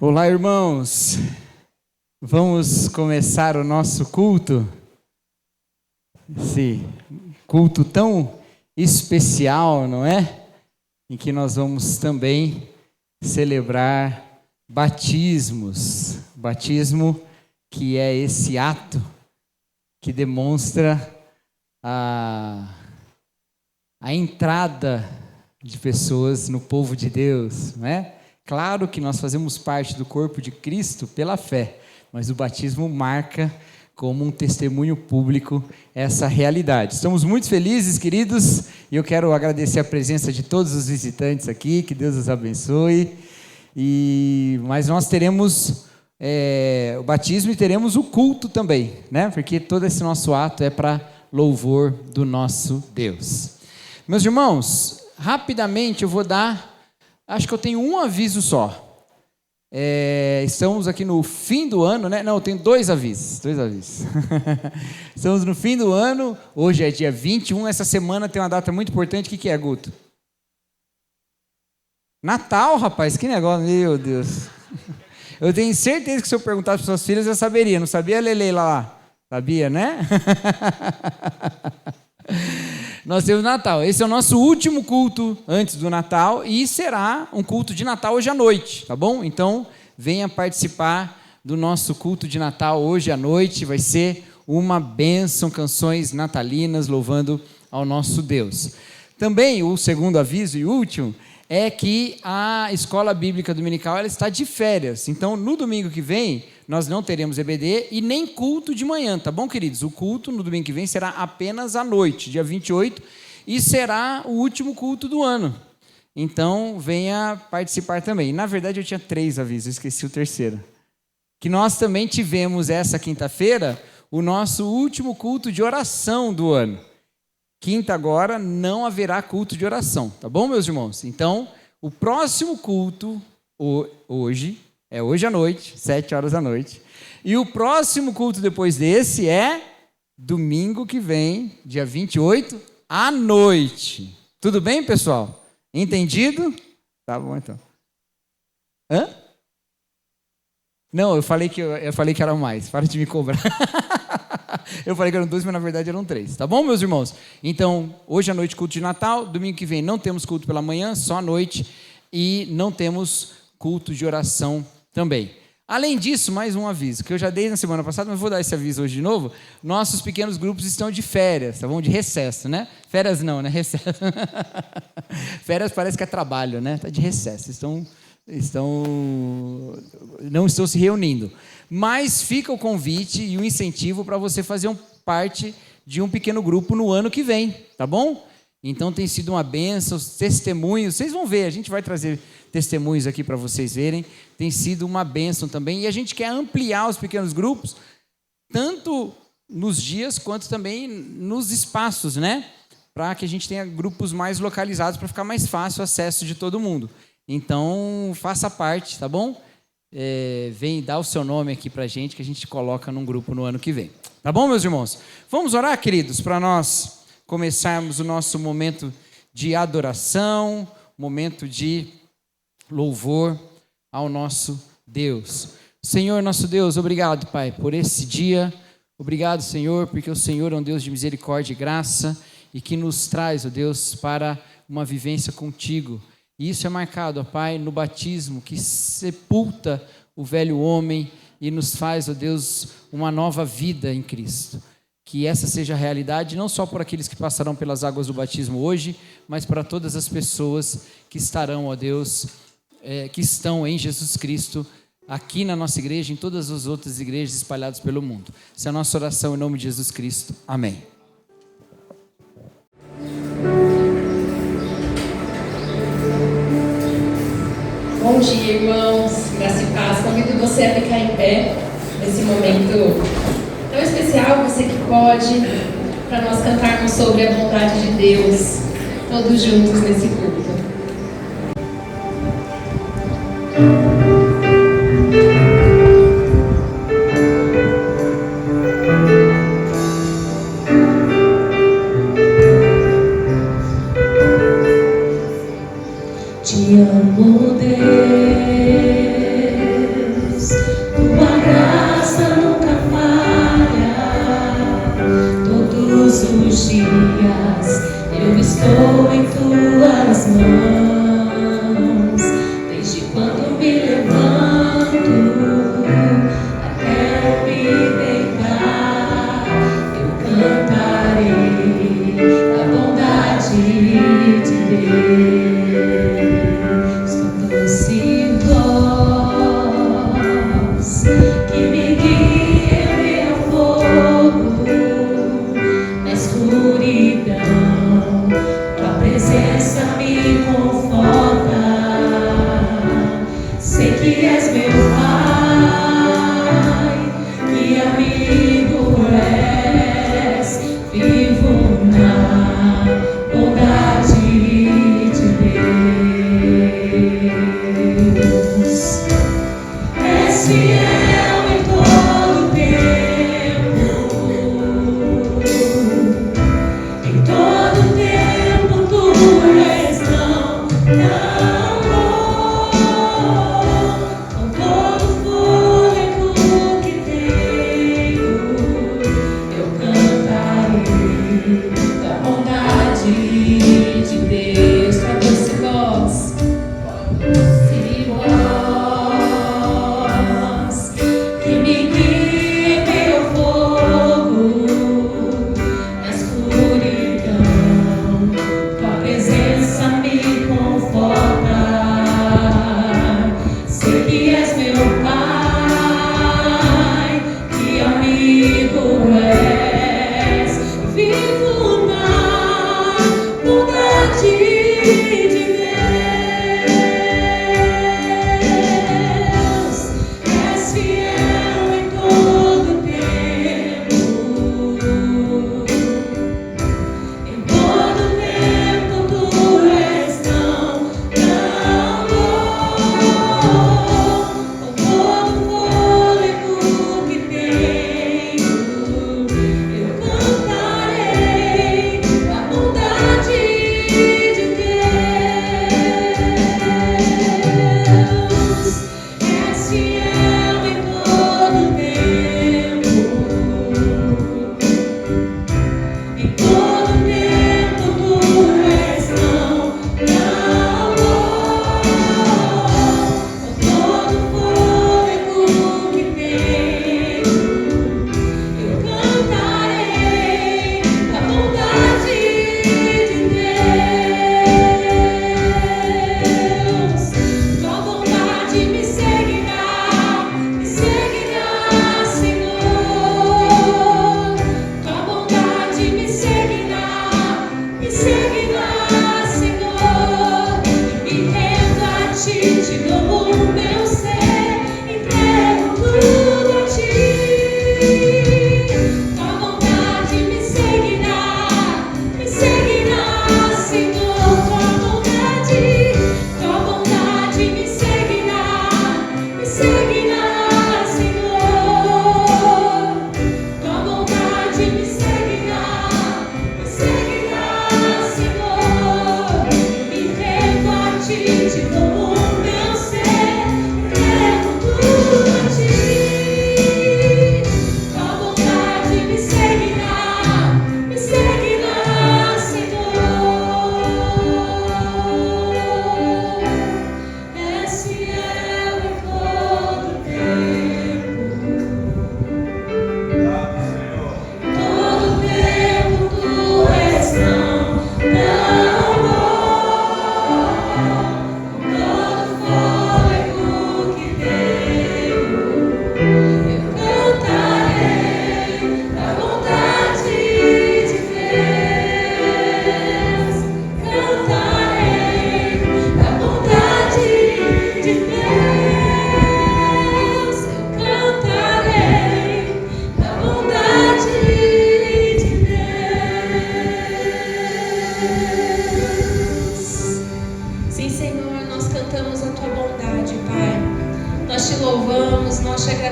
Olá, irmãos. Vamos começar o nosso culto. Esse culto tão especial, não é? Em que nós vamos também celebrar batismos. Batismo que é esse ato que demonstra a entrada de pessoas no povo de Deus, não é? Claro que nós fazemos parte do corpo de Cristo pela fé, mas o batismo marca como um testemunho público essa realidade. Estamos muito felizes, queridos, e eu quero agradecer a presença de todos os visitantes aqui, que Deus os abençoe. Mas nós teremos o batismo e teremos o culto também, né? Porque todo esse nosso ato é para louvor do nosso Deus. Meus irmãos, rapidamente eu vou dar... Acho que eu tenho um aviso só. Estamos aqui no fim do ano, né? Não, eu tenho dois avisos. Estamos no fim do ano, hoje é dia 21, essa semana tem uma data muito importante. O que é, Guto? Natal, rapaz, que negócio, meu Deus. Eu tenho certeza que se eu perguntasse para suas filhas, eu saberia. Não sabia, Lele, lá? Sabia, né? Nós temos Natal. Esse é o nosso último culto antes do Natal e será um culto de Natal hoje à noite, tá bom? Então, venha participar do nosso culto de Natal hoje à noite. Vai ser uma bênção, canções natalinas louvando ao nosso Deus. Também, o segundo aviso e último, é que a Escola Bíblica Dominical ela está de férias. Então, no domingo que vem, nós não teremos EBD e nem culto de manhã, tá bom, queridos? O culto no domingo que vem será apenas à noite, dia 28, e será o último culto do ano. Então, venha participar também. Na verdade, eu tinha 3 avisos, eu esqueci o terceiro. Que nós também tivemos essa quinta-feira o nosso último culto de oração do ano. Quinta agora não haverá culto de oração, tá bom, meus irmãos? Então, o próximo culto, hoje à noite, 7 horas da noite. E o próximo culto depois desse é domingo que vem, dia 28, à noite. Tudo bem, pessoal? Entendido? Tá bom, então. Hã? Não, eu falei que eram mais. Para de me cobrar. Eu falei que eram 2, mas na verdade eram 3. Tá bom, meus irmãos? Então, hoje à noite, culto de Natal. Domingo que vem não temos culto pela manhã, só à noite. E não temos culto de oração também. Além disso, mais um aviso, que eu já dei na semana passada, mas vou dar esse aviso hoje de novo. Nossos pequenos grupos estão de férias, tá bom? De recesso, né? Férias não, né? Recesso. Férias parece que é trabalho, né? Está de recesso. Não estão se reunindo. Mas fica o convite e o incentivo para você fazer parte de um pequeno grupo no ano que vem, tá bom? Então tem sido uma bênção, os testemunhos, vocês vão ver, a gente vai trazer testemunhos aqui para vocês verem, tem sido uma bênção também, e a gente quer ampliar os pequenos grupos, tanto nos dias quanto também nos espaços, né? Para que a gente tenha grupos mais localizados, para ficar mais fácil o acesso de todo mundo. Então, faça parte, tá bom? Vem dar o seu nome aqui para a gente, que a gente coloca num grupo no ano que vem. Tá bom, meus irmãos? Vamos orar, queridos, para nós começarmos o nosso momento de adoração, momento de louvor ao nosso Deus. Senhor, nosso Deus, obrigado, Pai, por esse dia. Obrigado, Senhor, porque o Senhor é um Deus de misericórdia e graça e que nos traz, ó Deus, para uma vivência contigo. E isso é marcado, ó Pai, no batismo, que sepulta o velho homem e nos faz, ó Deus, uma nova vida em Cristo. Que essa seja a realidade, não só por aqueles que passarão pelas águas do batismo hoje, mas para todas as pessoas que estarão, ó Deus, que estão em Jesus Cristo, aqui na nossa igreja, em todas as outras igrejas espalhadas pelo mundo. Essa é a nossa oração em nome de Jesus Cristo. Amém. Bom dia, irmãos, graça e paz. Convido você a ficar em pé nesse momento tão especial, você que pode, para nós cantarmos sobre a bondade de Deus, todos juntos nesse culto. Te amo, Deus.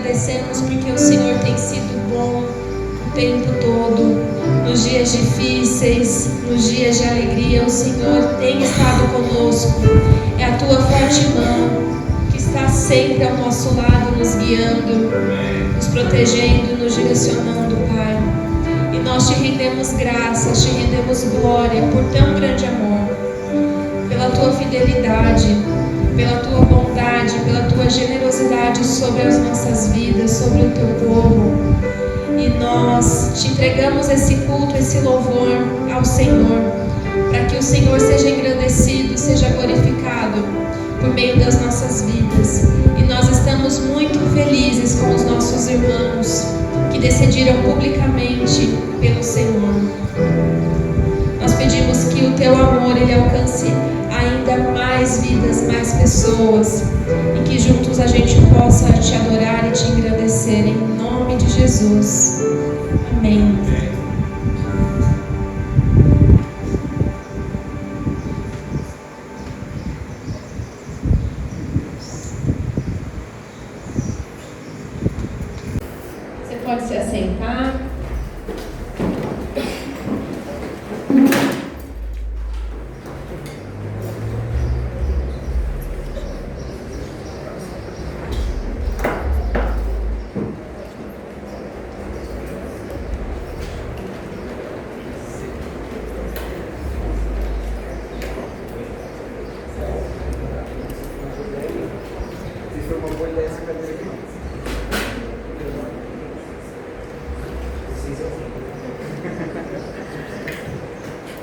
agradecemos porque o Senhor tem sido bom o tempo todo. Nos dias difíceis, nos dias de alegria, o Senhor tem estado conosco. É a tua forte mão que está sempre ao nosso lado, nos guiando, nos protegendo, nos direcionando, Pai. E nós te rendemos graças, te rendemos glória por tão grande amor, pela tua fidelidade, pela tua bondade, pela tua generosidade sobre as nossas vidas, sobre o teu povo. E nós te entregamos esse culto, esse louvor ao Senhor, para que o Senhor seja engrandecido, seja glorificado por meio das nossas vidas. E nós estamos muito felizes com os nossos irmãos que decidiram publicamente pelo Senhor. Nós pedimos que o teu amor ele alcance ainda mais vidas, mais pessoas, e que juntos a gente possa te adorar e te engrandecer em nome de Jesus. Amém. pode se assentar.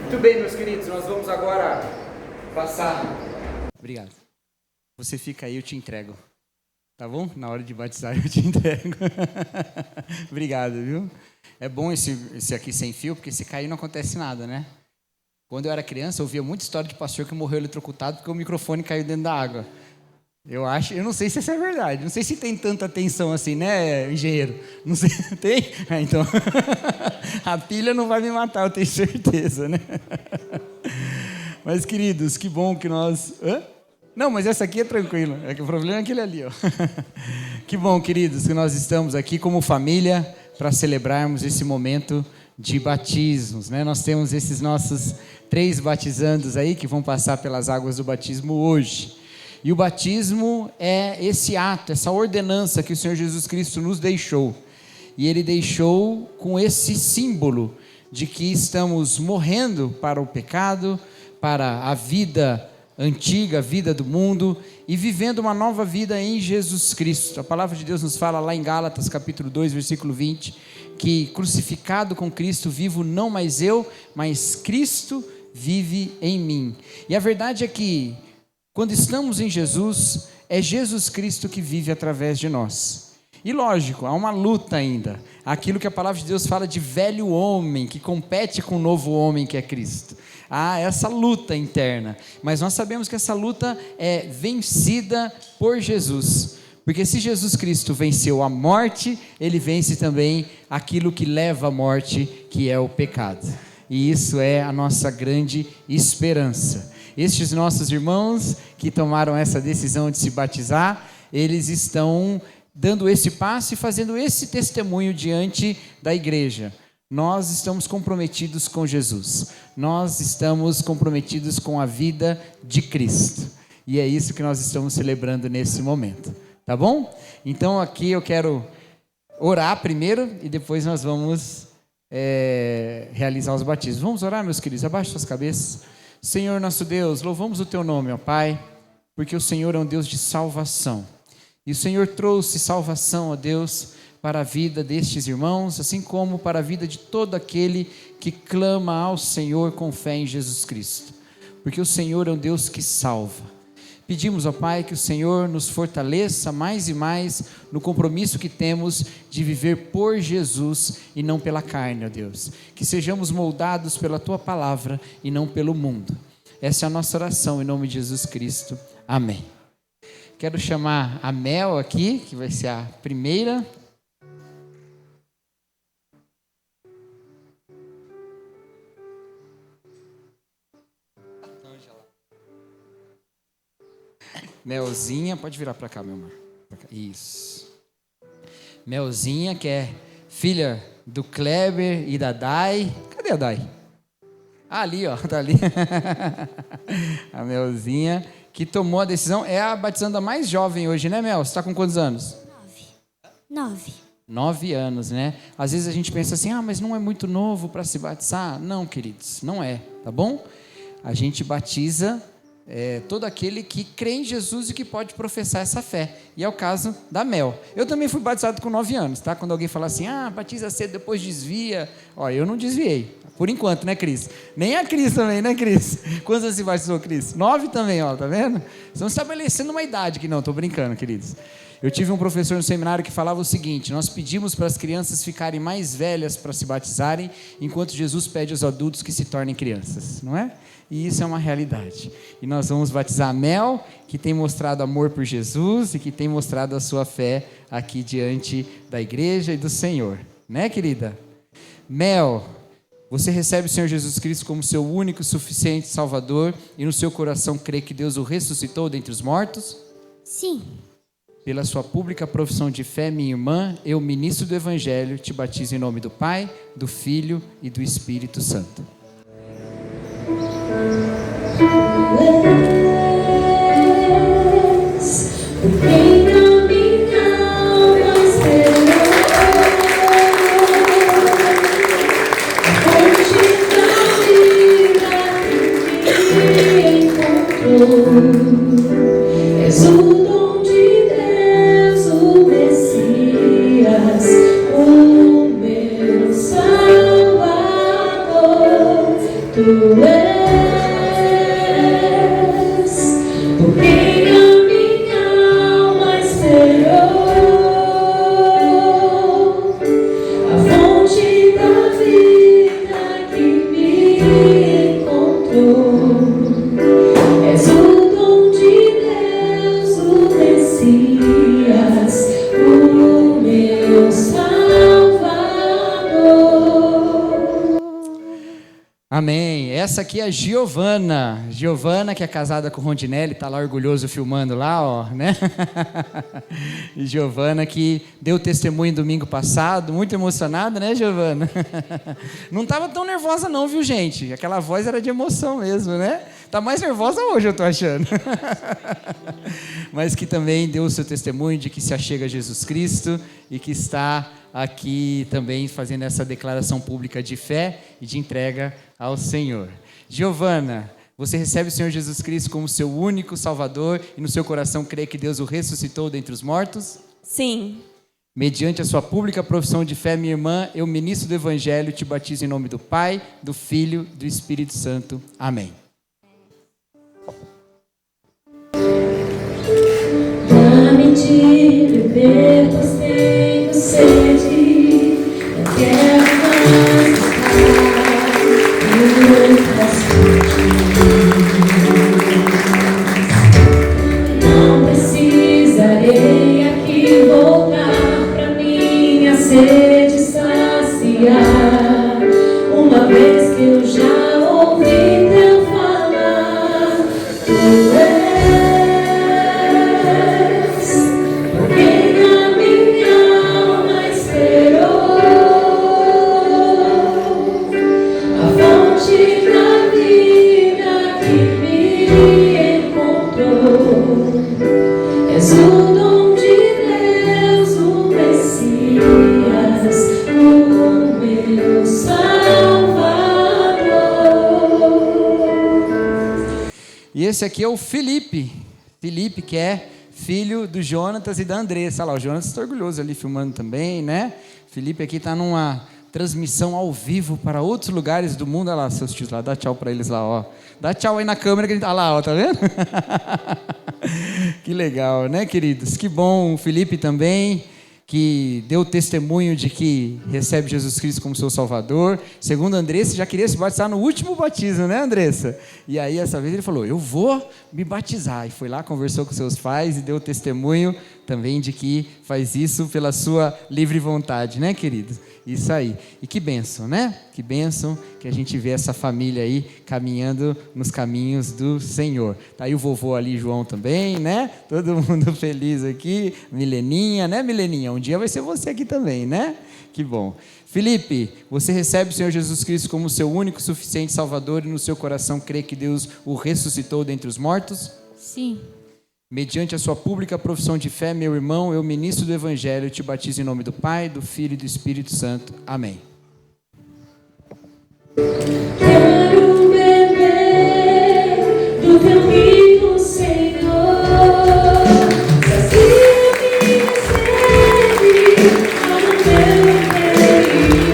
Muito bem, meus queridos, nós vamos agora passar. Obrigado. Você fica aí, eu te entrego. Tá bom? Na hora de batizar eu te entrego. Obrigado, viu? É bom esse aqui sem fio, porque se cair não acontece nada, né? Quando eu era criança, eu ouvia muita história de pastor que morreu eletrocutado porque o microfone caiu dentro da água. Eu não sei se isso é verdade, não sei se tem tanta tensão assim, né, engenheiro? Não sei, tem? Então, a pilha não vai me matar, eu tenho certeza, né? Mas, queridos, que bom que nós... Hã? Não, mas essa aqui é tranquila, é que o problema é aquele ali, ó. Que bom, queridos, que nós estamos aqui como família para celebrarmos esse momento de batismos, né? Nós temos esses nossos 3 batizandos aí que vão passar pelas águas do batismo hoje. E o batismo é esse ato, essa ordenança que o Senhor Jesus Cristo nos deixou. E Ele deixou com esse símbolo de que estamos morrendo para o pecado, para a vida antiga, a vida do mundo, e vivendo uma nova vida em Jesus Cristo. A palavra de Deus nos fala lá em Gálatas capítulo 2, versículo 20, que crucificado com Cristo vivo não mais eu, mas Cristo vive em mim. E a verdade é que quando estamos em Jesus, é Jesus Cristo que vive através de nós. E lógico, há uma luta ainda. Aquilo que a palavra de Deus fala de velho homem, que compete com o novo homem que é Cristo. Há essa luta interna. Mas nós sabemos que essa luta é vencida por Jesus. Porque se Jesus Cristo venceu a morte, Ele vence também aquilo que leva à morte, que é o pecado. E isso é a nossa grande esperança. Estes nossos irmãos que tomaram essa decisão de se batizar, eles estão dando esse passo e fazendo esse testemunho diante da igreja. Nós estamos comprometidos com Jesus. Nós estamos comprometidos com a vida de Cristo. E é isso que nós estamos celebrando nesse momento. Tá bom? Então aqui eu quero orar primeiro e depois nós vamos realizar os batismos. Vamos orar, meus queridos? Abaixe suas cabeças. Senhor nosso Deus, louvamos o Teu nome, ó Pai, porque o Senhor é um Deus de salvação. E o Senhor trouxe salvação, ó Deus, para a vida destes irmãos, assim como para a vida de todo aquele que clama ao Senhor com fé em Jesus Cristo. Porque o Senhor é um Deus que salva. Pedimos, ó Pai, que o Senhor nos fortaleça mais e mais no compromisso que temos de viver por Jesus e não pela carne, ó Deus. Que sejamos moldados pela Tua palavra e não pelo mundo. Essa é a nossa oração em nome de Jesus Cristo. Amém. Quero chamar a Mel aqui, que vai ser a primeira. Melzinha, pode virar para cá, meu amor. Isso. Melzinha, que é filha do Kleber e da Dai. Cadê a Dai? Ah, ali, ó, tá ali. A Melzinha, que tomou a decisão, é a batizanda mais jovem hoje, né, Mel? Você está com quantos anos? 9. 9 anos, né? Às vezes a gente pensa assim, mas não é muito novo para se batizar. Não, queridos, não é, tá bom? A gente batiza todo aquele que crê em Jesus e que pode professar essa fé. E é o caso da Mel. Eu também fui batizado com 9 anos, tá? Quando alguém fala assim, batiza cedo, depois desvia. Ó, eu não desviei. Por enquanto, né, Cris? Nem a Cris também, né, Cris? Quantos anos você batizou, Cris? 9 também, ó, tá vendo? Estão estabelecendo uma idade que não, tô brincando, queridos. Eu tive um professor no seminário que falava o seguinte: nós pedimos para as crianças ficarem mais velhas para se batizarem, enquanto Jesus pede aos adultos que se tornem crianças, não é? E isso é uma realidade. E nós vamos batizar a Mel, que tem mostrado amor por Jesus e que tem mostrado a sua fé aqui diante da igreja e do Senhor, né, querida? Mel, você recebe o Senhor Jesus Cristo como seu único e suficiente Salvador e no seu coração crê que Deus o ressuscitou dentre os mortos? Sim. pela sua pública profissão de fé, minha irmã, eu, ministro do Evangelho, te batizo em nome do Pai, do Filho e do Espírito Santo. És o dom de Deus, o Messias, o meu Salvador. Tu és por quem a minha alma esperou, a fonte da vida que me encontrou. És o dom de Deus, o Messias, o meu Salvador. Amém. Essa aqui é a Giovana. Giovana, que é casada com o Rondinelli, tá lá orgulhoso filmando lá, ó, né? E Giovana que deu testemunho domingo passado, muito emocionada, né, Giovana? Não tava tão nervosa não, viu, gente? Aquela voz era de emoção mesmo, né? Tá mais nervosa hoje, eu tô achando. Mas que também deu o seu testemunho de que se achega a Jesus Cristo e que está aqui também fazendo essa declaração pública de fé e de entrega ao Senhor. Giovana, você recebe o Senhor Jesus Cristo como seu único Salvador e no seu coração crê que Deus o ressuscitou dentre os mortos? Sim. Mediante a sua pública profissão de fé, minha irmã, eu, ministro do Evangelho, te batizo em nome do Pai, do Filho e do Espírito Santo. Amém. Dá-me de beber, pois tenho sede. Eu quero mais estar não precisarei aqui voltar pra minha sede saciar, uma vez que eu já ouvi teu falar. Tu és quem a minha alma esperou, a fonte da vida que me encontrou. És o dom de Deus, o Messias, o meu Salvador. E esse aqui é o Felipe. Felipe, que é filho do Jonatas e da Andressa. Olha lá, o Jonatas está orgulhoso ali filmando também, né? Felipe aqui está numa transmissão ao vivo para outros lugares do mundo. Olha lá, seus tios lá, dá tchau para eles lá, ó. Dá tchau aí na câmera que a gente... Olha lá, ó, tá vendo? Que legal, né, queridos? Que bom, o Felipe também, que deu testemunho de que recebe Jesus Cristo como seu Salvador. Segundo a Andressa, já queria se batizar no último batismo, né, Andressa? E aí, essa vez ele falou, eu vou me batizar. E foi lá, conversou com seus pais e deu testemunho também de que faz isso pela sua livre vontade, né, queridos? Isso aí. E que bênção, né? Que bênção que a gente vê essa família aí caminhando nos caminhos do Senhor. Tá aí o vovô ali, João também, né? Todo mundo feliz aqui. Mileninha, né, Mileninha? Um dia vai ser você aqui também, né? Que bom. Felipe, você recebe o Senhor Jesus Cristo como seu único, suficiente Salvador e no seu coração crê que Deus o ressuscitou dentre os mortos? Sim. Mediante a sua pública profissão de fé, meu irmão, eu, ministro do Evangelho, te batizo em nome do Pai, do Filho e do Espírito Santo. Amém. Quero beber do teu rio, Senhor. Sacia minha sede lá no teu interior.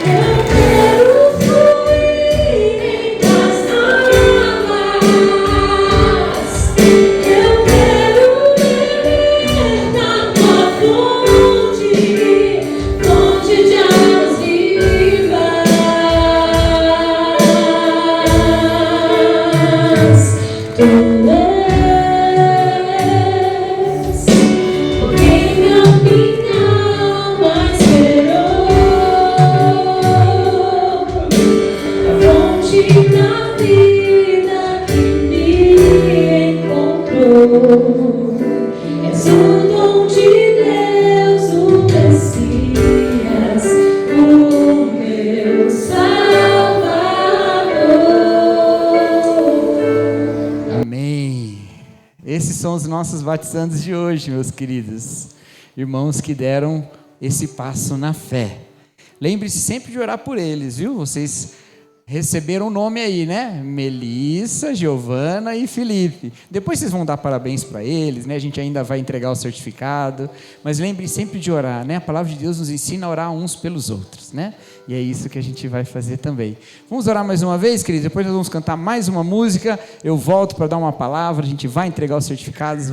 Eu quero fluir em tuas águas. Eu quero beber da tua fonte, fonte de são os nossos batizandos de hoje, meus queridos. Irmãos que deram esse passo na fé. Lembre-se sempre de orar por eles, viu? Vocês receberam o nome aí, né? Melissa, Giovana e Felipe. Depois vocês vão dar parabéns para eles, né? A gente ainda vai entregar o certificado. Mas lembre sempre de orar, né? A palavra de Deus nos ensina a orar uns pelos outros, né? E é isso que a gente vai fazer também. Vamos orar mais uma vez, queridos? Depois nós vamos cantar mais uma música. Eu volto para dar uma palavra. A gente vai entregar os certificados,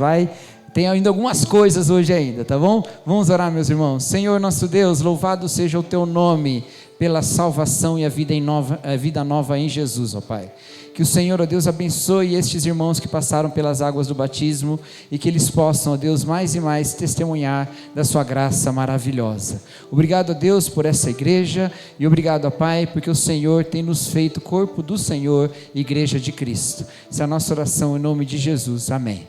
Tem ainda algumas coisas hoje ainda, tá bom? Vamos orar, meus irmãos. Senhor nosso Deus, louvado seja o teu nome pela salvação e a vida nova em Jesus, ó Pai. Que o Senhor, ó Deus, abençoe estes irmãos que passaram pelas águas do batismo e que eles possam, ó Deus, mais e mais testemunhar da sua graça maravilhosa. Obrigado, ó Deus, por essa igreja e obrigado, ó Pai, porque o Senhor tem nos feito corpo do Senhor, igreja de Cristo. Essa é a nossa oração em nome de Jesus. Amém.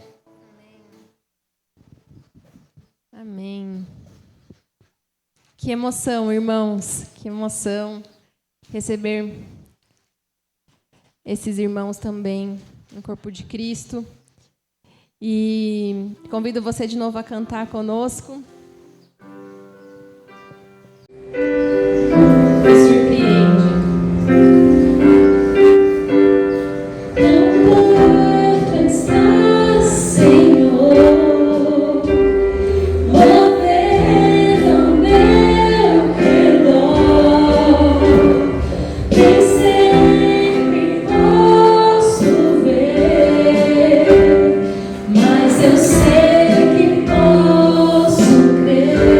Amém. Que emoção, irmãos, que emoção receber esses irmãos também no corpo de Cristo. E convido você de novo a cantar conosco. Me surpreende. Eu sei que posso crer.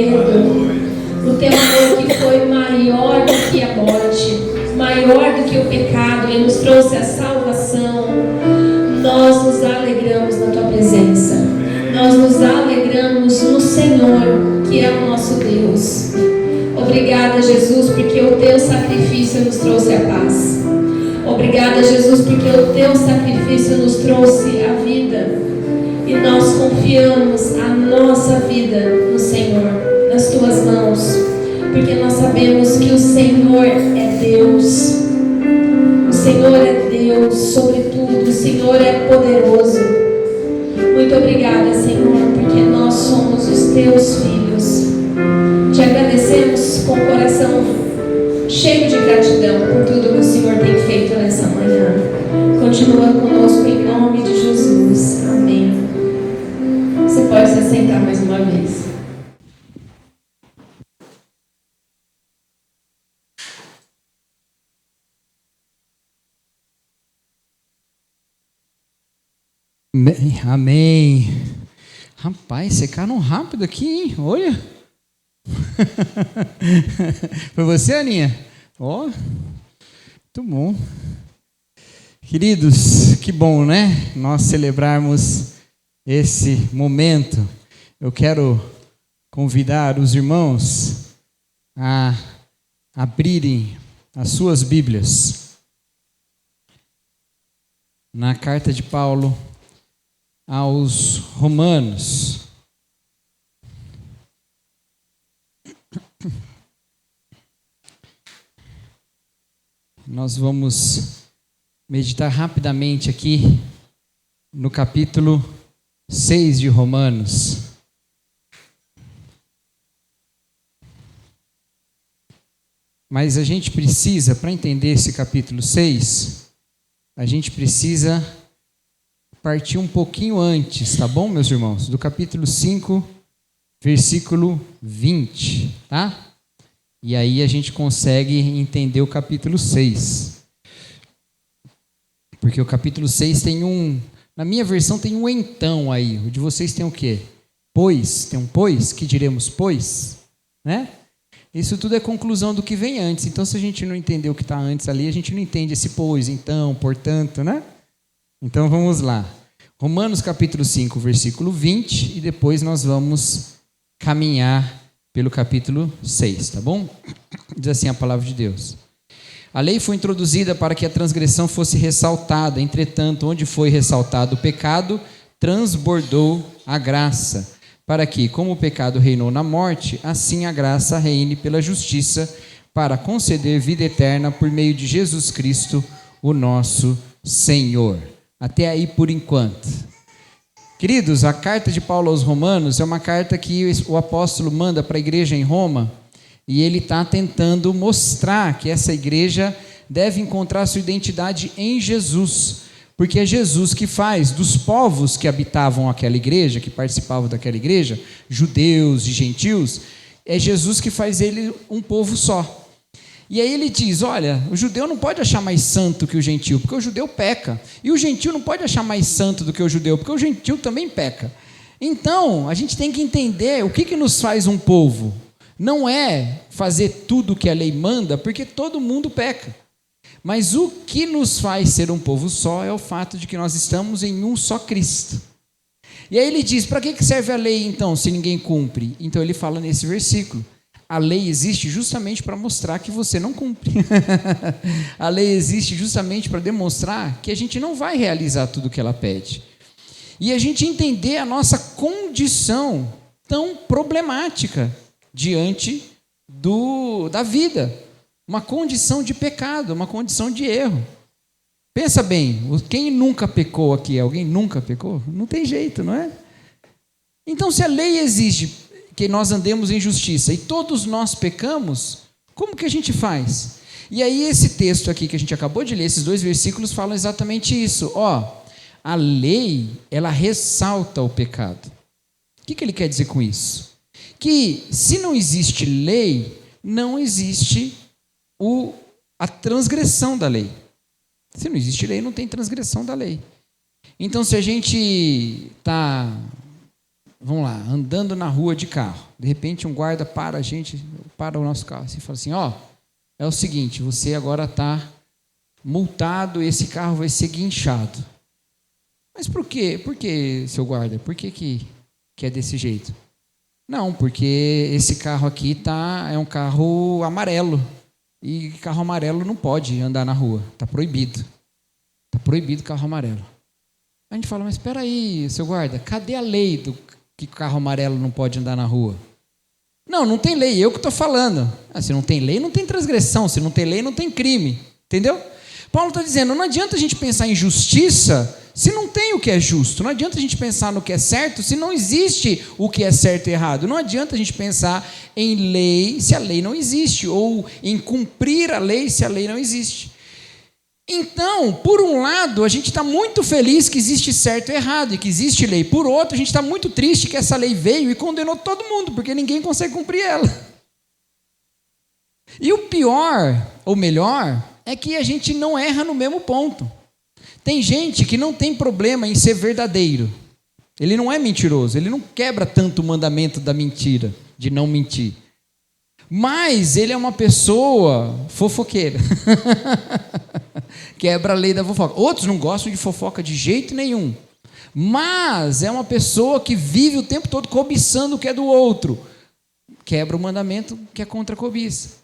medo. O teu amor que foi maior do que a morte, maior do que o pecado, e nos trouxe a salvação. Nós nos alegramos na tua presença. Nós nos alegramos no Senhor, que é o nosso Deus. Obrigada, Jesus, porque o teu sacrifício nos trouxe a paz. Obrigada, Jesus, porque o teu sacrifício nos trouxe a vida. E nós confiamos a nossa vida no Senhor, nas tuas mãos, porque nós sabemos que o Senhor é Deus. O Senhor é Deus sobre tudo. O Senhor é poderoso. Muito obrigada, Senhor, porque nós somos os teus filhos. Te agradecemos com o coração cheio de gratidão por tudo que o Senhor tem feito nessa manhã. Continua conosco em nome de Jesus. Amém. Você pode se assentar mais uma vez. Amém. Rapaz, secaram rápido aqui, hein? Olha. Foi você, Aninha? Ó, muito bom. Queridos, que bom, né? Nós celebrarmos esse momento. Eu quero convidar os irmãos a abrirem as suas Bíblias na carta de Paulo aos Romanos. Nós vamos meditar rapidamente aqui no capítulo 6 de Romanos. Mas a gente precisa, para entender esse capítulo 6, a gente precisa partir um pouquinho antes, tá bom, meus irmãos? Do capítulo 5, versículo 20, tá? E aí a gente consegue entender o capítulo 6. Porque o capítulo 6 tem na minha versão tem um então aí. O de vocês tem o quê? Pois, tem um pois, que diremos pois, né? Isso tudo é conclusão do que vem antes. Então, se a gente não entender o que está antes ali, a gente não entende esse pois, então, portanto, né? Então, vamos lá. Romanos capítulo 5, versículo 20, e depois nós vamos caminhar pelo capítulo 6, tá bom? Diz assim a palavra de Deus. A lei foi introduzida para que a transgressão fosse ressaltada, entretanto, onde foi ressaltado o pecado, transbordou a graça, para que, como o pecado reinou na morte, assim a graça reine pela justiça, para conceder vida eterna por meio de Jesus Cristo, o nosso Senhor. Até aí por enquanto. Queridos, a carta de Paulo aos Romanos é uma carta que o apóstolo manda para a igreja em Roma, e ele está tentando mostrar que essa igreja deve encontrar sua identidade em Jesus, porque é Jesus que faz dos povos que habitavam aquela igreja, que participavam daquela igreja, judeus e gentios, é Jesus que faz ele um povo só. E aí ele diz, olha, o judeu não pode achar mais santo que o gentio, porque o judeu peca. E o gentio não pode achar mais santo do que o judeu, porque o gentio também peca. Então, a gente tem que entender o que nos faz um povo. Não é fazer tudo o que a lei manda, porque todo mundo peca. Mas o que nos faz ser um povo só é o fato de que nós estamos em um só Cristo. E aí ele diz, para que serve a lei então, se ninguém cumpre? Então ele fala nesse versículo. A lei existe justamente para mostrar que você não cumpre. A lei existe justamente para demonstrar que a gente não vai realizar tudo o que ela pede. E a gente entender a nossa condição tão problemática diante da vida. Uma condição de pecado, uma condição de erro. Pensa bem, quem nunca pecou aqui? Alguém nunca pecou? Não tem jeito, não é? Então, se a lei exige que nós andemos em justiça e todos nós pecamos, como que a gente faz? E aí esse texto aqui que a gente acabou de ler, esses 2 versículos falam exatamente isso. A lei, ela ressalta o pecado. O que ele quer dizer com isso? Que se não existe lei, não existe a transgressão da lei. Se não existe lei, não tem transgressão da lei. Então, se a gente está vamos lá, andando na rua de carro. De repente um guarda para a gente, para o nosso carro assim, e fala assim, é o seguinte, você agora está multado, esse carro vai ser guinchado. Mas por quê? Por que, seu guarda? Por que é desse jeito? Não, porque esse carro aqui é um carro amarelo. E carro amarelo não pode andar na rua. Está proibido. Está proibido carro amarelo. A gente fala, mas espera aí, seu guarda, cadê a lei do que carro amarelo não pode andar na rua? Não tem lei, eu que estou falando. Se não tem lei, não tem transgressão. Se não tem lei, não tem crime. Entendeu? Paulo está dizendo, não adianta a gente pensar em justiça se não tem o que é justo. Não adianta a gente pensar no que é certo se não existe o que é certo e errado. Não adianta a gente pensar em lei se a lei não existe, ou em cumprir a lei se a lei não existe. Então, por um lado, a gente está muito feliz que existe certo e errado e que existe lei. Por outro, a gente está muito triste que essa lei veio e condenou todo mundo, porque ninguém consegue cumprir ela. E o pior, ou melhor, é que a gente não erra no mesmo ponto. Tem gente que não tem problema em ser verdadeiro. Ele não é mentiroso, ele não quebra tanto o mandamento da mentira, de não mentir. Mas ele é uma pessoa fofoqueira. Quebra a lei da fofoca. Outros não gostam de fofoca de jeito nenhum. Mas é uma pessoa que vive o tempo todo cobiçando o que é do outro. Quebra o mandamento que é contra a cobiça.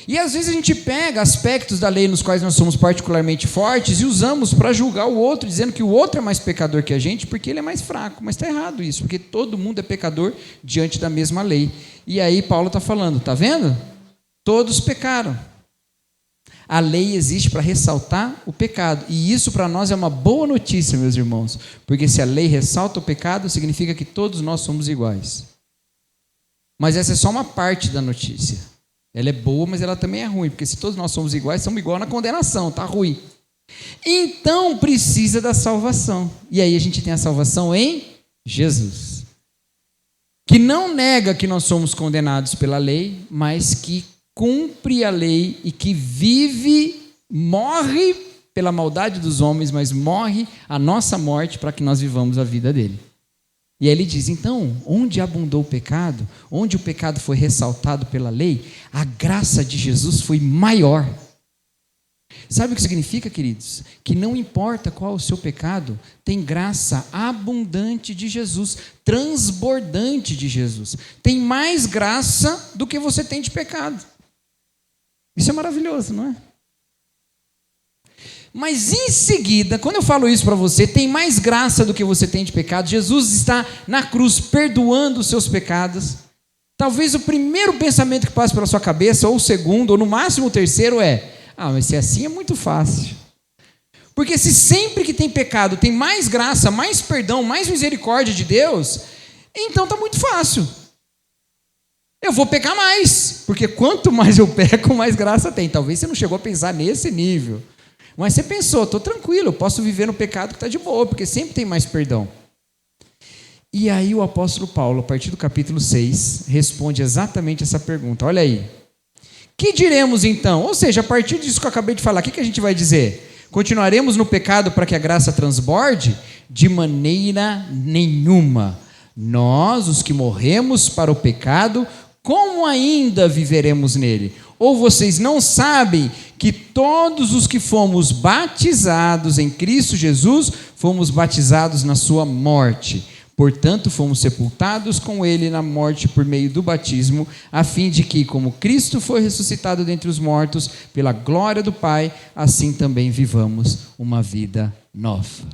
E às vezes a gente pega aspectos da lei nos quais nós somos particularmente fortes e usamos para julgar o outro, dizendo que o outro é mais pecador que a gente porque ele é mais fraco. Mas está errado isso, porque todo mundo é pecador diante da mesma lei. E aí Paulo está falando, está vendo? Todos pecaram. A lei existe para ressaltar o pecado. E isso para nós é uma boa notícia, meus irmãos. Porque se a lei ressalta o pecado, significa que todos nós somos iguais. Mas essa é só uma parte da notícia. Ela é boa, mas ela também é ruim, porque se todos nós somos iguais, somos igual na condenação, está ruim. Então precisa da salvação. E aí a gente tem a salvação em Jesus, que não nega que nós somos condenados pela lei, mas que cumpre a lei e que vive, morre pela maldade dos homens, mas morre a nossa morte para que nós vivamos a vida dele. E aí ele diz, então, onde abundou o pecado, onde o pecado foi ressaltado pela lei, a graça de Jesus foi maior. Sabe o que significa, queridos? Que não importa qual o seu pecado, tem graça abundante de Jesus, transbordante de Jesus. Tem mais graça do que você tem de pecado. Isso é maravilhoso, não é? Mas em seguida, quando eu falo isso para você, tem mais graça do que você tem de pecado. Jesus está na cruz perdoando os seus pecados. Talvez o primeiro pensamento que passa pela sua cabeça, ou o segundo, ou no máximo o terceiro mas se assim é muito fácil. Porque se sempre que tem pecado tem mais graça, mais perdão, mais misericórdia de Deus, então está muito fácil. Eu vou pecar mais, porque quanto mais eu peco, mais graça tem. Talvez você não chegou a pensar nesse nível. Mas você pensou, estou tranquilo, eu posso viver no pecado que está de boa, porque sempre tem mais perdão. E aí o apóstolo Paulo, a partir do capítulo 6, responde exatamente essa pergunta. Olha aí. Que diremos então? Ou seja, a partir disso que eu acabei de falar, o que a gente vai dizer? Continuaremos no pecado para que a graça transborde? De maneira nenhuma. Nós, os que morremos para o pecado, como ainda viveremos nele? Ou vocês não sabem que todos os que fomos batizados em Cristo Jesus, fomos batizados na sua morte. Portanto, fomos sepultados com ele na morte por meio do batismo, a fim de que, como Cristo foi ressuscitado dentre os mortos, pela glória do Pai, assim também vivamos uma vida nova.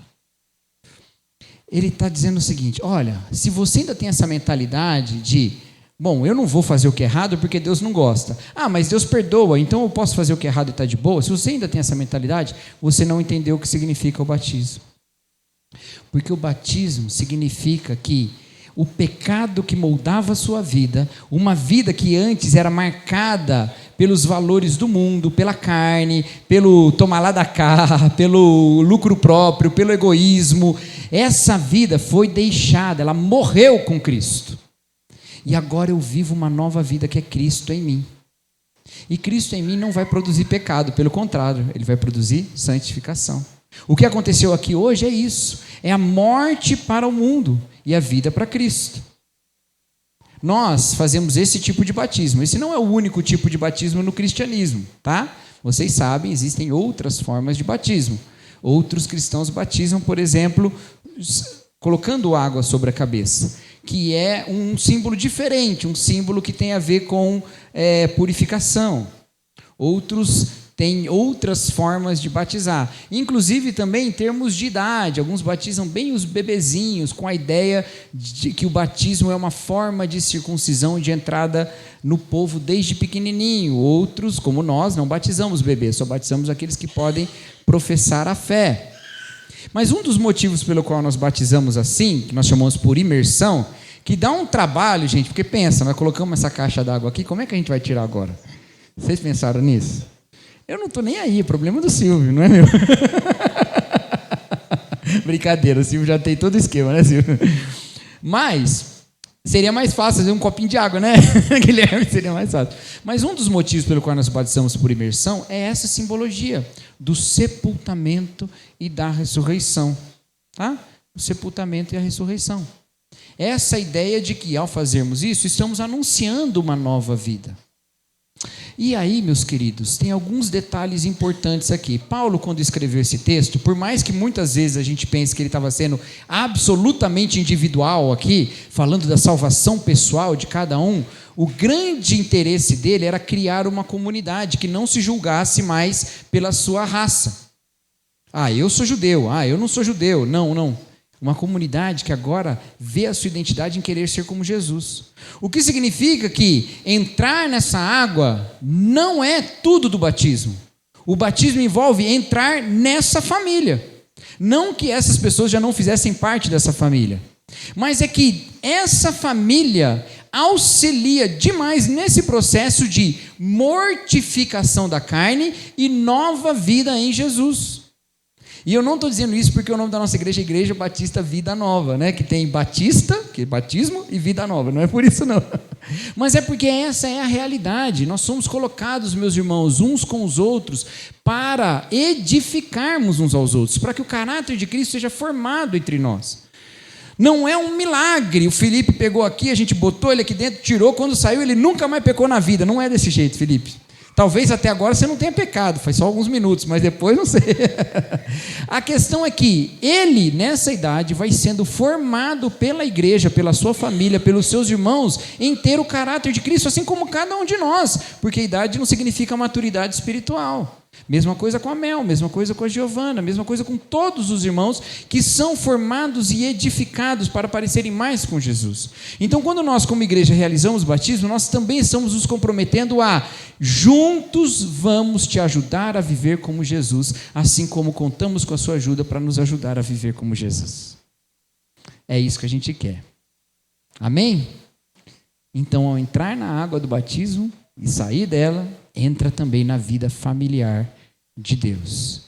Ele está dizendo o seguinte, olha, se você ainda tem essa mentalidade de, bom, eu não vou fazer o que é errado porque Deus não gosta. Mas Deus perdoa, então eu posso fazer o que é errado e está de boa. Se você ainda tem essa mentalidade, você não entendeu o que significa o batismo. Porque o batismo significa que o pecado que moldava a sua vida, uma vida que antes era marcada pelos valores do mundo, pela carne, pelo tomar lá da cá, pelo lucro próprio, pelo egoísmo, essa vida foi deixada, ela morreu com Cristo. E agora eu vivo uma nova vida que é Cristo em mim. E Cristo em mim não vai produzir pecado, pelo contrário, ele vai produzir santificação. O que aconteceu aqui hoje é isso, é a morte para o mundo e a vida para Cristo. Nós fazemos esse tipo de batismo. Esse não é o único tipo de batismo no cristianismo, tá? Vocês sabem, existem outras formas de batismo. Outros cristãos batizam, por exemplo, colocando água sobre a cabeça, que é um símbolo diferente, um símbolo que tem a ver com purificação. Outros têm outras formas de batizar, inclusive também em termos de idade. Alguns batizam bem os bebezinhos, com a ideia de que o batismo é uma forma de circuncisão, de entrada no povo desde pequenininho. Outros, como nós, não batizamos bebês, só batizamos aqueles que podem professar a fé. Mas um dos motivos pelo qual nós batizamos assim, que nós chamamos por imersão, que dá um trabalho, gente, porque pensa, nós colocamos essa caixa d'água aqui, como é que a gente vai tirar agora? Vocês pensaram nisso? Eu não estou nem aí, é problema do Silvio, não é meu? Brincadeira, o Silvio já tem todo o esquema, né, Silvio? Mas seria mais fácil fazer um copinho de água, né? Guilherme, seria mais fácil. Mas um dos motivos pelo qual nós batizamos por imersão é essa simbologia do sepultamento e da ressurreição. Tá? O sepultamento e a ressurreição. Essa ideia de que, ao fazermos isso, estamos anunciando uma nova vida. E aí, meus queridos, tem alguns detalhes importantes aqui. Paulo, quando escreveu esse texto, por mais que muitas vezes a gente pense que ele estava sendo absolutamente individual aqui, falando da salvação pessoal de cada um, o grande interesse dele era criar uma comunidade que não se julgasse mais pela sua raça. Ah, eu sou judeu. Ah, eu não sou judeu. Não. Uma comunidade que agora vê a sua identidade em querer ser como Jesus. O que significa que entrar nessa água não é tudo do batismo. O batismo envolve entrar nessa família. Não que essas pessoas já não fizessem parte dessa família, mas é que essa família auxilia demais nesse processo de mortificação da carne e nova vida em Jesus. E eu não estou dizendo isso porque o nome da nossa igreja é Igreja Batista Vida Nova, né? Que tem Batista, que é batismo, e vida nova. Não é por isso, não. Mas é porque essa é a realidade. Nós somos colocados, meus irmãos, uns com os outros, para edificarmos uns aos outros, para que o caráter de Cristo seja formado entre nós. Não é um milagre. O Felipe pegou aqui, a gente botou ele aqui dentro, tirou, quando saiu ele nunca mais pecou na vida. Não é desse jeito, Felipe. Talvez até agora você não tenha pecado, faz só alguns minutos, mas depois não sei. A questão é que ele, nessa idade, vai sendo formado pela igreja, pela sua família, pelos seus irmãos, em ter o caráter de Cristo, assim como cada um de nós, porque a idade não significa maturidade espiritual. Mesma coisa com a Mel, mesma coisa com a Giovana, mesma coisa com todos os irmãos que são formados e edificados para parecerem mais com Jesus. Então, quando nós, como igreja, realizamos o batismo, nós também estamos nos comprometendo a juntos vamos te ajudar a viver como Jesus, assim como contamos com a sua ajuda para nos ajudar a viver como Jesus. É isso que a gente quer. Amém? Então, ao entrar na água do batismo e sair dela, entra também na vida familiar de Deus.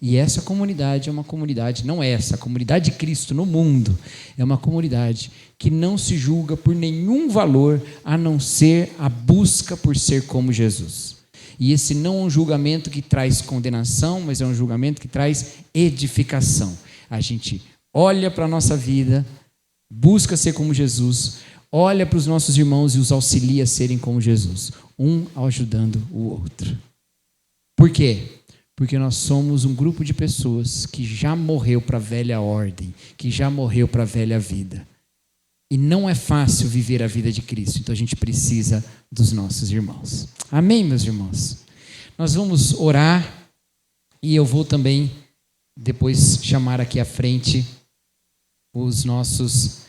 E essa comunidade é uma comunidade, não essa, a comunidade de Cristo no mundo, é uma comunidade que não se julga por nenhum valor a não ser a busca por ser como Jesus. E esse não é um julgamento que traz condenação, mas é um julgamento que traz edificação. A gente olha para a nossa vida, busca ser como Jesus, olha para os nossos irmãos e os auxilia a serem como Jesus, um ajudando o outro. Por quê? Porque nós somos um grupo de pessoas que já morreu para a velha ordem, que já morreu para a velha vida. E não é fácil viver a vida de Cristo, então a gente precisa dos nossos irmãos. Amém, meus irmãos? Nós vamos orar e eu vou também depois chamar aqui à frente os nossos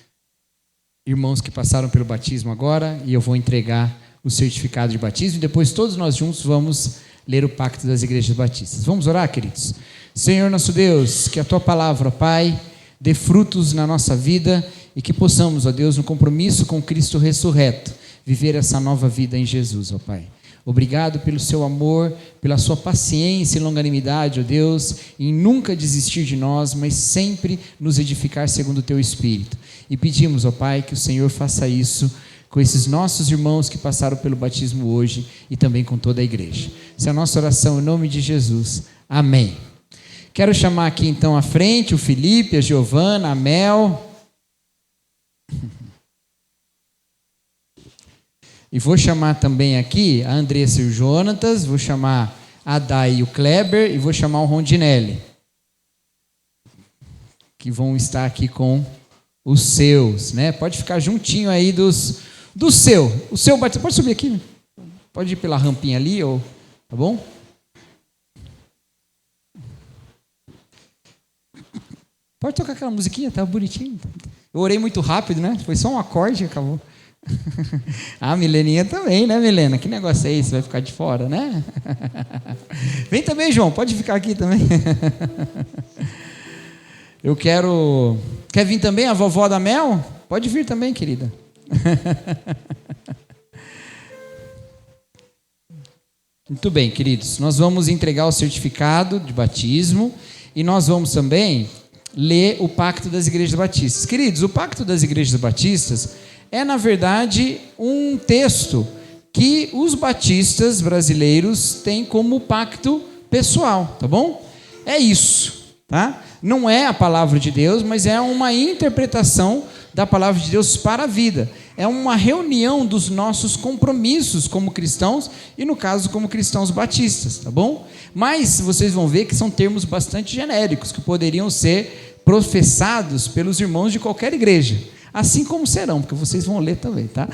irmãos que passaram pelo batismo agora, e eu vou entregar o certificado de batismo, e depois todos nós juntos vamos ler o Pacto das Igrejas Batistas. Vamos orar, queridos? Senhor nosso Deus, que a Tua palavra, Pai, dê frutos na nossa vida, e que possamos, ó Deus, no compromisso com Cristo ressurreto, viver essa nova vida em Jesus, ó Pai. Obrigado pelo seu amor, pela sua paciência e longanimidade, ó Deus, em nunca desistir de nós, mas sempre nos edificar segundo o teu Espírito. E pedimos, ó Pai, que o Senhor faça isso com esses nossos irmãos que passaram pelo batismo hoje e também com toda a igreja. Essa é a nossa oração em nome de Jesus. Amém. Quero chamar aqui então à frente o Felipe, a Giovana, a Mel. E vou chamar também aqui a Andressa e o Jonatas, vou chamar a Day e o Kleber e vou chamar o Rondinelli, que vão estar aqui com os seus, né? Pode ficar juntinho aí do seu. O seu batizado, pode subir aqui, pode ir pela rampinha ali, ou, tá bom? Pode tocar aquela musiquinha, tá bonitinho. Eu orei muito rápido, né? Foi só um acorde e acabou. A Mileninha também, né, Milena? Que negócio é esse? Vai ficar de fora, né? Vem também, João, pode ficar aqui também. Eu quero... Quer vir também a vovó da Mel? Pode vir também, querida. Muito bem, queridos. Nós vamos entregar o certificado de batismo e nós vamos também ler o Pacto das Igrejas Batistas. Queridos, o Pacto das Igrejas Batistas é, na verdade, um texto que os batistas brasileiros têm como pacto pessoal, tá bom? É isso, tá? Não é a palavra de Deus, mas é uma interpretação da palavra de Deus para a vida. É uma reunião dos nossos compromissos como cristãos e, no caso, como cristãos batistas, tá bom? Mas vocês vão ver que são termos bastante genéricos, que poderiam ser professados pelos irmãos de qualquer igreja. Assim como serão, porque vocês vão ler também, tá?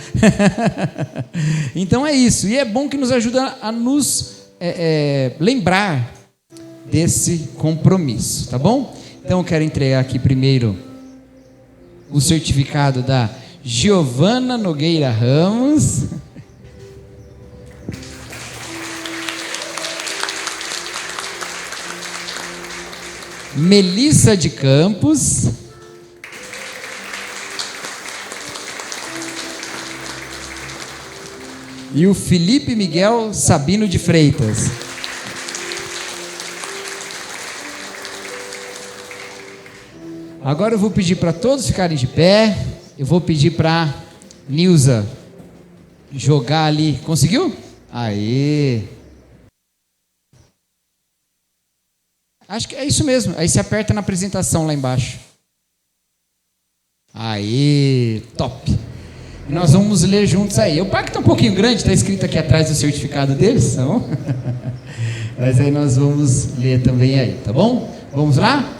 Então é isso. E é bom que nos ajuda a nos lembrar desse compromisso, tá bom? Então eu quero entregar aqui primeiro o certificado da Giovana Nogueira Ramos. Melissa de Campos. E o Felipe Miguel Sabino de Freitas. Agora eu vou pedir para todos ficarem de pé. Eu vou pedir para Nilza jogar ali. Conseguiu? Aê! Acho que é isso mesmo. Aí você aperta na apresentação lá embaixo. Aê! Top! Nós vamos ler juntos aí. O pacto é um pouquinho grande, está escrito aqui atrás do certificado deles, tá bom? Mas aí nós vamos ler também aí, tá bom? Vamos lá?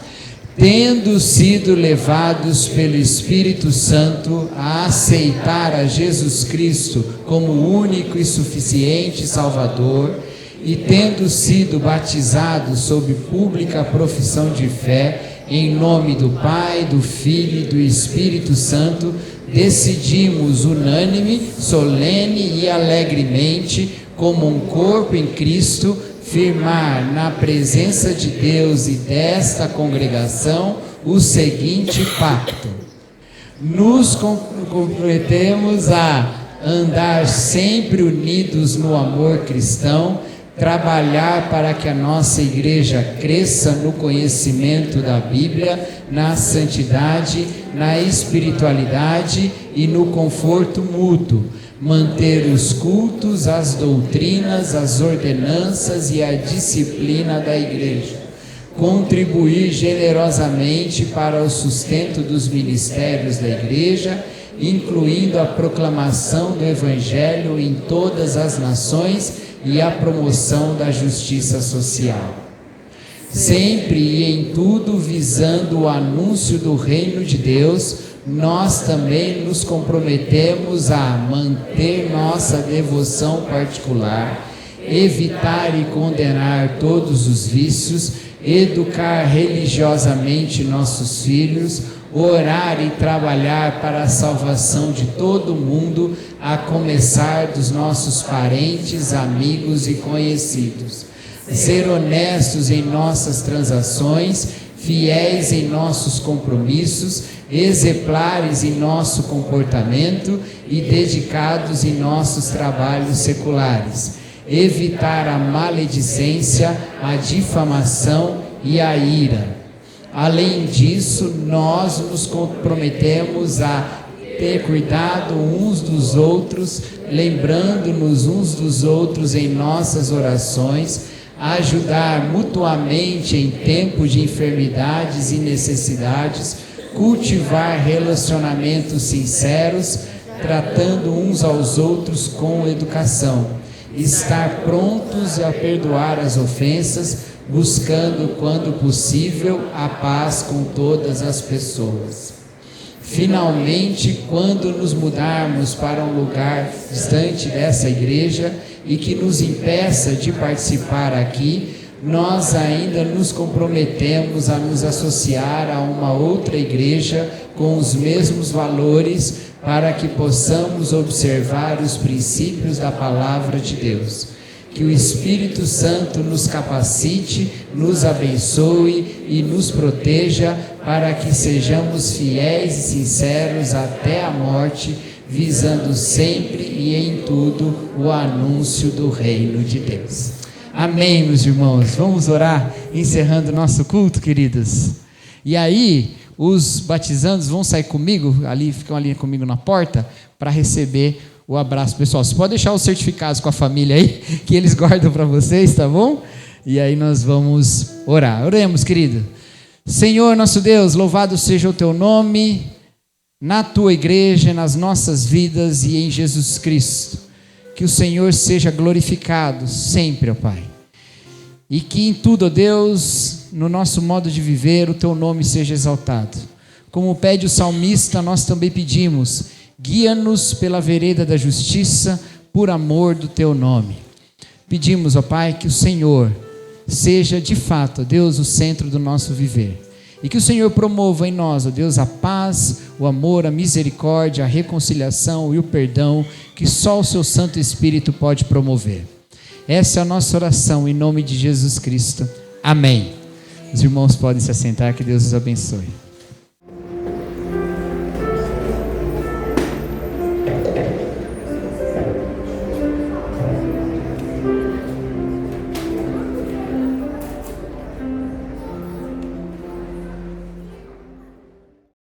Tendo sido levados pelo Espírito Santo a aceitar a Jesus Cristo como único e suficiente Salvador, e tendo sido batizados sob pública profissão de fé, em nome do Pai, do Filho e do Espírito Santo, decidimos unânime, solene e alegremente, como um corpo em Cristo, firmar na presença de Deus e desta congregação o seguinte pacto: nos comprometemos a andar sempre unidos no amor cristão, trabalhar para que a nossa igreja cresça no conhecimento da Bíblia, na santidade, na espiritualidade e no conforto mútuo, manter os cultos, as doutrinas, as ordenanças e a disciplina da igreja, contribuir generosamente para o sustento dos ministérios da igreja, incluindo a proclamação do Evangelho em todas as nações e a promoção da justiça social. Sempre e em tudo visando o anúncio do reino de Deus, nós também nos comprometemos a manter nossa devoção particular, evitar e condenar todos os vícios, educar religiosamente nossos filhos, orar e trabalhar para a salvação de todo mundo, a começar dos nossos parentes, amigos e conhecidos. Ser honestos em nossas transações, fiéis em nossos compromissos, exemplares em nosso comportamento e dedicados em nossos trabalhos seculares. Evitar a maledicência, a difamação e a ira. Além disso, nós nos comprometemos a ter cuidado uns dos outros, lembrando-nos uns dos outros em nossas orações, ajudar mutuamente em tempo de enfermidades e necessidades, cultivar relacionamentos sinceros, tratando uns aos outros com educação, estar prontos a perdoar as ofensas, buscando, quando possível, a paz com todas as pessoas. Finalmente, quando nos mudarmos para um lugar distante dessa igreja e que nos impeça de participar aqui, nós ainda nos comprometemos a nos associar a uma outra igreja com os mesmos valores para que possamos observar os princípios da palavra de Deus. Que o Espírito Santo nos capacite, nos abençoe e nos proteja para que sejamos fiéis e sinceros até a morte, visando sempre e em tudo o anúncio do reino de Deus. Amém, meus irmãos. Vamos orar, encerrando o nosso culto, queridos. E aí, os batizandos vão sair comigo, ficam ali comigo na porta, para receber o abraço, pessoal. Você pode deixar os certificados com a família aí, que eles guardam para vocês, tá bom? E aí nós vamos orar. Oremos, querido. Senhor, nosso Deus, louvado seja o teu nome, na tua igreja, nas nossas vidas e em Jesus Cristo. Que o Senhor seja glorificado sempre, ó Pai. E que em tudo, ó Deus, no nosso modo de viver, o teu nome seja exaltado. Como pede o salmista, nós também pedimos: guia-nos pela vereda da justiça, por amor do teu nome. Pedimos, ó Pai, que o Senhor seja de fato, ó Deus, o centro do nosso viver. E que o Senhor promova em nós, ó Deus, a paz, o amor, a misericórdia, a reconciliação e o perdão que só o seu Santo Espírito pode promover. Essa é a nossa oração em nome de Jesus Cristo. Amém. Os irmãos podem se assentar, que Deus os abençoe.